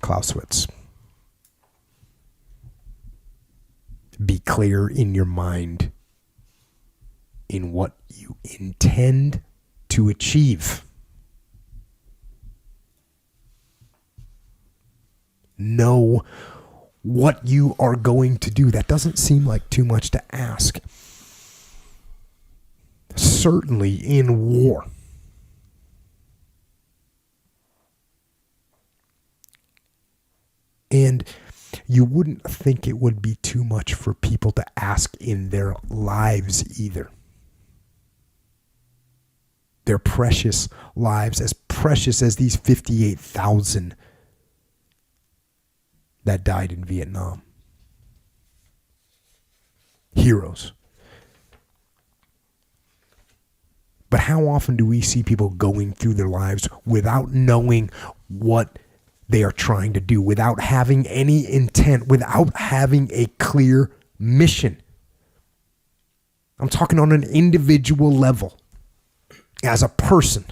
Clausewitz. Be clear in your mind in what you intend to achieve. Know what you are going to do. That doesn't seem like too much to ask. Certainly in war. And you wouldn't think it would be too much for people to ask in their lives either. Their precious lives, as precious as these 58,000 that died in Vietnam. Heroes. But how often do we see people going through their lives without knowing what they are trying to do, without having any intent, without having a clear mission? I'm talking on an individual level. As a person,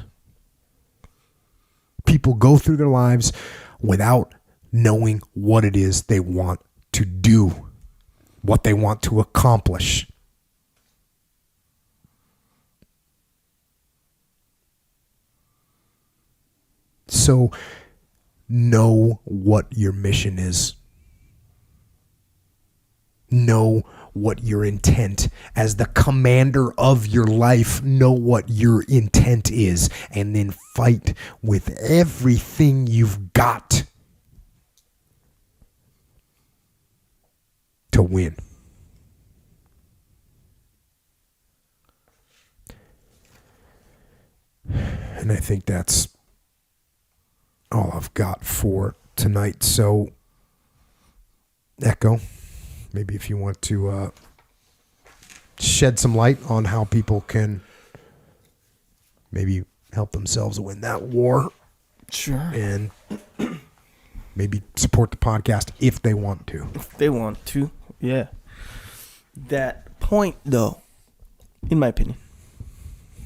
people go through their lives without knowing what it is they want to do, what they want to accomplish. So know what your mission is. Know what your intent as the commander of your life. Know what your intent is, and then fight with everything you've got to win. And I think that's all I've got for tonight. So, Echo, maybe if you want to shed some light on how people can maybe help themselves win that war. Sure. And maybe support the podcast if they want to. If they want to, yeah. That point, though, in my opinion,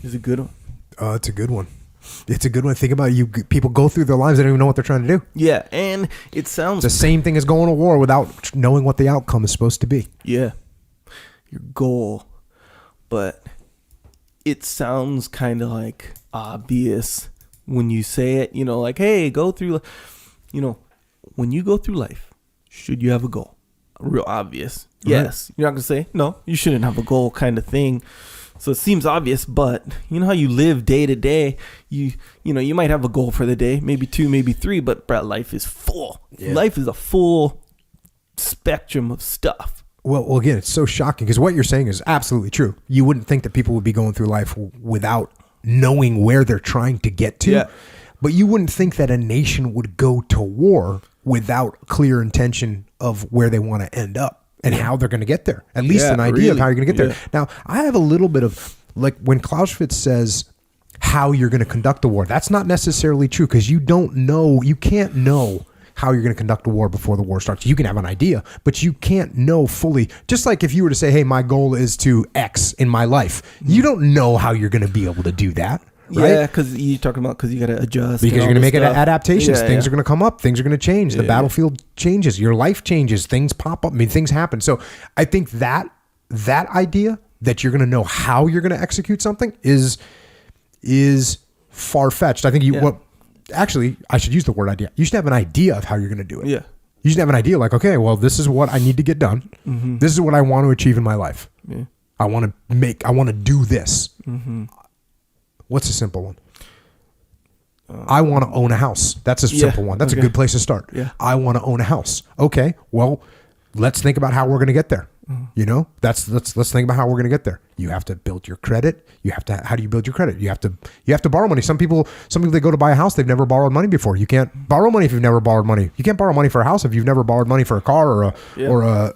is a good one. It's a good one. It's a good one. Think about it. People go through their lives, they don't even know what they're trying to do. Yeah, and it sounds... It's the same thing as going to war without knowing what the outcome is supposed to be. Yeah. Your goal. But it sounds kind of like obvious when you say it. You know, like, hey, go through... You know, when you go through life, should you have a goal? Real obvious. Yes. Right. You're not going to say, no, you shouldn't have a goal kind of thing. So it seems obvious, but you know how you live day to day. You know, you might have a goal for the day, maybe 2, maybe 3, but life is full. Yeah. Life is a full spectrum of stuff. Well, again, it's so shocking because what you're saying is absolutely true. You wouldn't think that people would be going through life without knowing where they're trying to get to. Yeah. But you wouldn't think that a nation would go to war without clear intention of where they want to end up. And how they're going to get there. At least an idea of how you're going to get there. Now, I have a little bit of, like, when Clausewitz says how you're going to conduct the war, that's not necessarily true because you don't know, you can't know how you're going to conduct a war before the war starts. You can have an idea, but you can't know fully. Just like if you were to say, hey, my goal is to X in my life, you don't know how you're going to be able to do that. Right? Yeah, because you're talking about because you got to adjust. Because you're going to make adaptations. Things are going to come up. Things are going to change. The battlefield changes. Your life changes. Things pop up. I mean, things happen. So I think that idea that you're going to know how you're going to execute something is far-fetched. I think actually, I should use the word idea. You should have an idea of how you're going to do it. Yeah. You should have an idea like, okay, well, this is what I need to get done. Mm-hmm. This is what I want to achieve in my life. Yeah. I want to do this. Mm-hmm. What's a simple one? I want to own a house. That's a simple one. That's a good place to start. Yeah. I want to own a house. Okay, well, let's think about how we're going to get there. Mm-hmm. You know, let's think about how we're going to get there. You have to build your credit. How do you build your credit? You have to borrow money. Some people they go to buy a house, they've never borrowed money before. You can't borrow money if you've never borrowed money. You can't borrow money for a house if you've never borrowed money for a car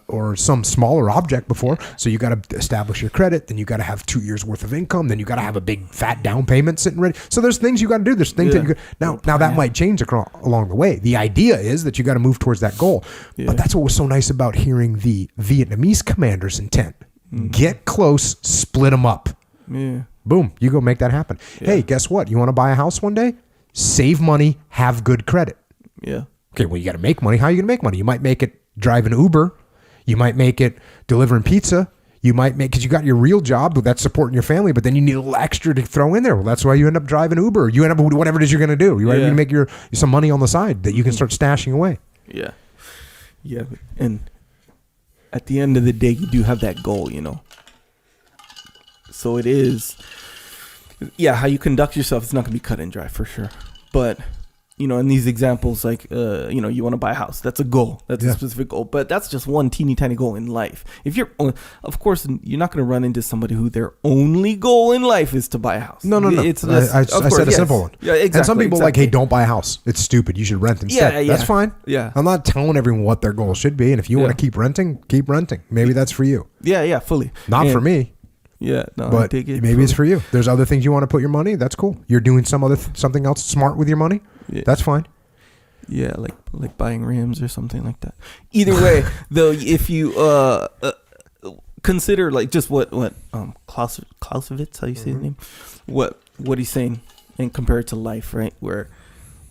or some smaller object before. So you got to establish your credit. Then you got to have 2 years worth of income. Then you got to have a big fat down payment sitting ready. So there's things you got to do. There's things that you now that might change along the way. The idea is that you got to move towards that goal. Yeah. But that's what was so nice about hearing the Vietnamese commander's intent. Mm-hmm. Get close, split them up. Yeah. Boom, you go make that happen. Yeah. Hey, guess what? You want to buy a house one day? Save money, have good credit. Yeah. Okay, well, you got to make money. How are you going to make money? You might make it driving Uber. You might make it delivering pizza. You might make, because you got your real job that's supporting your family, but then you need a little extra to throw in there. Well, that's why you end up driving Uber. You end up with whatever it is you're going to do. You want to make some money on the side that you can start stashing away. Yeah. Yeah. And at the end of the day, you do have that goal, you know. So it is, how you conduct yourself, it's not going to be cut and dry for sure. But, you know, in these examples, like, you know, you want to buy a house. That's a goal. That's a specific goal. But that's just one teeny tiny goal in life. If you're, of course, you're not going to run into somebody who their only goal in life is to buy a house. No. It's just, I said a simple one. Yeah, exactly. And some people like, hey, don't buy a house. It's stupid. You should rent instead. Yeah. That's fine. Yeah. I'm not telling everyone what their goal should be. And if you want to keep renting, keep renting. Maybe that's for you. Yeah, fully. Not for me. Yeah, no, but maybe it's for you. There's other things you want to put your money. That's cool. You're doing something else smart with your money. Yeah. That's fine. Yeah, like buying rims or something like that. Either way, though, if you consider like just what Clausewitz, how you say his name, what he's saying, and compare it to life, right? Where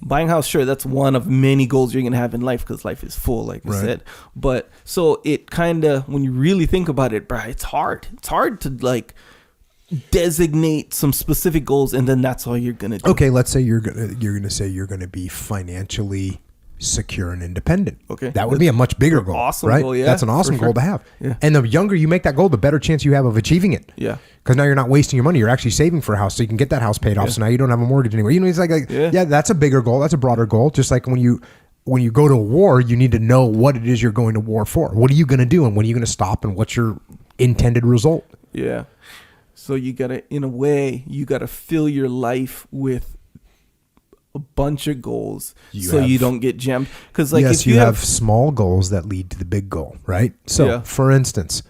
buying a house, sure, that's one of many goals you're gonna have in life because life is full, like I said. But so it kind of, when you really think about it, bro, it's hard. It's hard to like designate some specific goals, and then that's all you're gonna do. Okay, let's say you're gonna say you're gonna be financially secure and independent. Okay, that would be a much bigger goal. Awesome right? goal, yeah. That's an awesome goal to have. Yeah. And the younger you make that goal, the better chance you have of achieving it. Yeah. Because now you're not wasting your money. You're actually saving for a house, so you can get that house paid off. So now you don't have a mortgage anymore. You know, it's like that's a bigger goal. That's a broader goal. Just like when you go to war, you need to know what it is you're going to war for. What are you going to do, and when are you going to stop, and what's your intended result? Yeah. So you gotta, in a way, you gotta fill your life with a bunch of goals, you don't get jammed. Because like, yes, if you have small goals that lead to the big goal, right? So, for instance,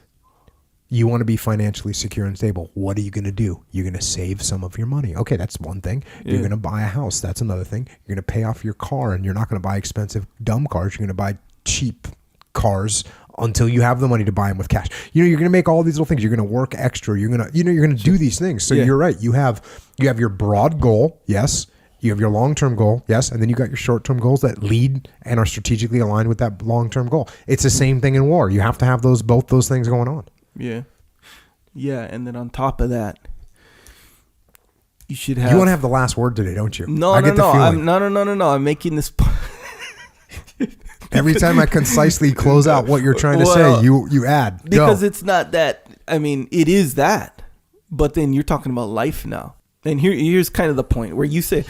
you want to be financially secure and stable. What are you going to do? You're going to save some of your money. Okay, that's one thing. You're going to buy a house. That's another thing. You're going to pay off your car, and you're not going to buy expensive, dumb cars. You're going to buy cheap cars until you have the money to buy them with cash. You know, you're going to make all these little things. You're going to work extra. You're going to do these things. So you're right. You have your broad goal. Yes. You have your long-term goal. Yes. And then you got your short-term goals that lead and are strategically aligned with that long-term goal. It's the same thing in war. You have to have both those things going on. Yeah. Yeah. And then on top of that, you should have. You want to have the last word today, don't you? No. I'm making this. Every time I concisely close out what you're trying to say, you add. Because it's not that. I mean, it is that. But then you're talking about life now. And here's kind of the point where you say,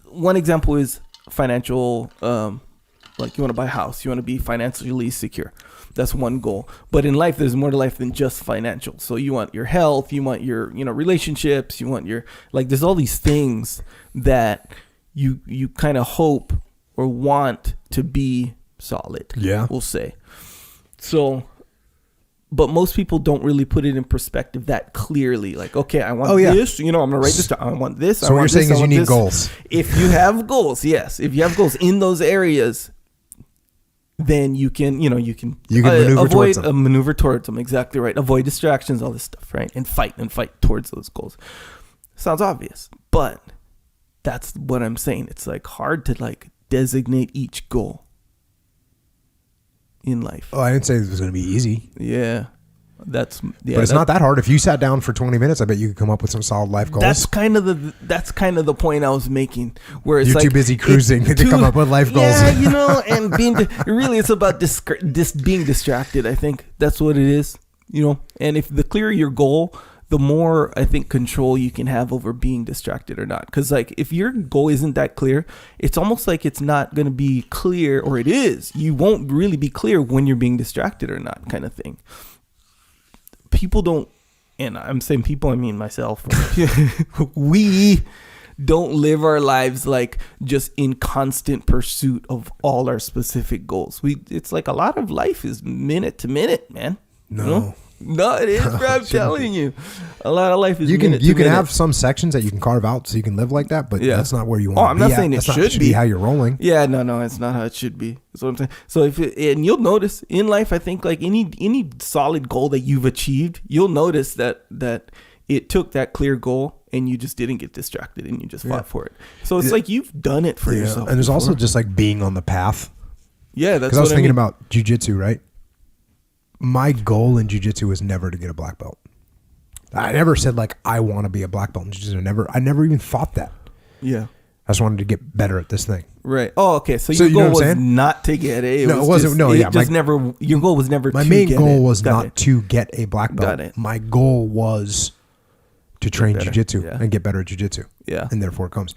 one example is financial, like you want to buy a house, you want to be financially secure. That's one goal. But in life, there's more to life than just financial. So you want your health, you want your, relationships, you want your, like, there's all these things that you kind of hope or want to be solid. Yeah. We'll say. So, but most people don't really put it in perspective that clearly. Like, okay, I want this. I'm going to write this down. I want this. So what you're saying is you need goals. If you have goals, yes. If you have goals in those areas, then you can maneuver towards them. Exactly right. Avoid distractions, all this stuff, right? And fight towards those goals. Sounds obvious, but that's what I'm saying. It's like hard to like designate each goal in life. Oh, I didn't say it was going to be easy. Yeah. But it's not that hard. If you sat down for 20 minutes, I bet you could come up with some solid life goals. That's kind of the point I was making. Where it's you're too busy cruising to come up with life goals. Yeah, and really it's about being distracted. I think that's what it is. And if the clearer your goal, the more I think control you can have over being distracted or not. Because like if your goal isn't that clear, it's almost like it's not going to be clear, or it is. You won't really be clear when you're being distracted or not, kind of thing. People don't, and I'm saying people, I mean myself. We don't live our lives like just in constant pursuit of all our specific goals. It's like a lot of life is minute to minute, man. No. No, it is, bro. I'm telling you. A lot of life is minute to minute. You can have some sections that you can carve out so you can live like that, but that's not where you want to be. I'm not saying it should be how you're rolling. Yeah, no, it's not how it should be. That's what I'm saying. So and you'll notice in life, I think like any solid goal that you've achieved, you'll notice that it took that clear goal and you just didn't get distracted and you just fought for it. So it's like you've done it for yourself. And there's also just like being on the path. Yeah, that's because I was thinking about jiu-jitsu, right? My goal in jiu-jitsu was never to get a black belt. I never said like I want to be a black belt in jiu-jitsu. I never even thought that. Yeah. I just wanted to get better at this thing. Right. Oh, okay. So your goal was not to get it. No, it wasn't. No, yeah. Your goal was never. My main goal was not to get a black belt. Got it. My goal was to train jiu-jitsu and get better at jiu-jitsu. Yeah. And therefore it comes.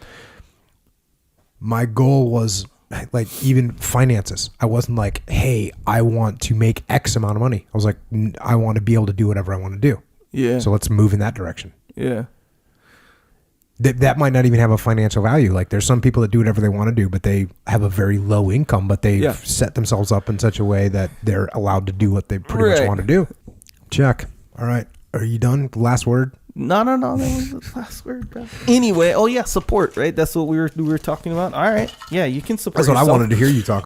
My goal was like even finances. I wasn't like, hey, I want to make X amount of money. I was like, I want to be able to do whatever I want to do. Yeah. So let's move in that direction. Yeah. That might not even have a financial value. Like there's some people that do whatever they want to do, but they have a very low income, but they set themselves up in such a way that they're allowed to do what they pretty much want to do. Check. All right. Are you done? Last word? No. That was the last word, bro. Anyway, support, right? That's what we were talking about. All right. Yeah, you can support That's what yourself. I wanted to hear you talk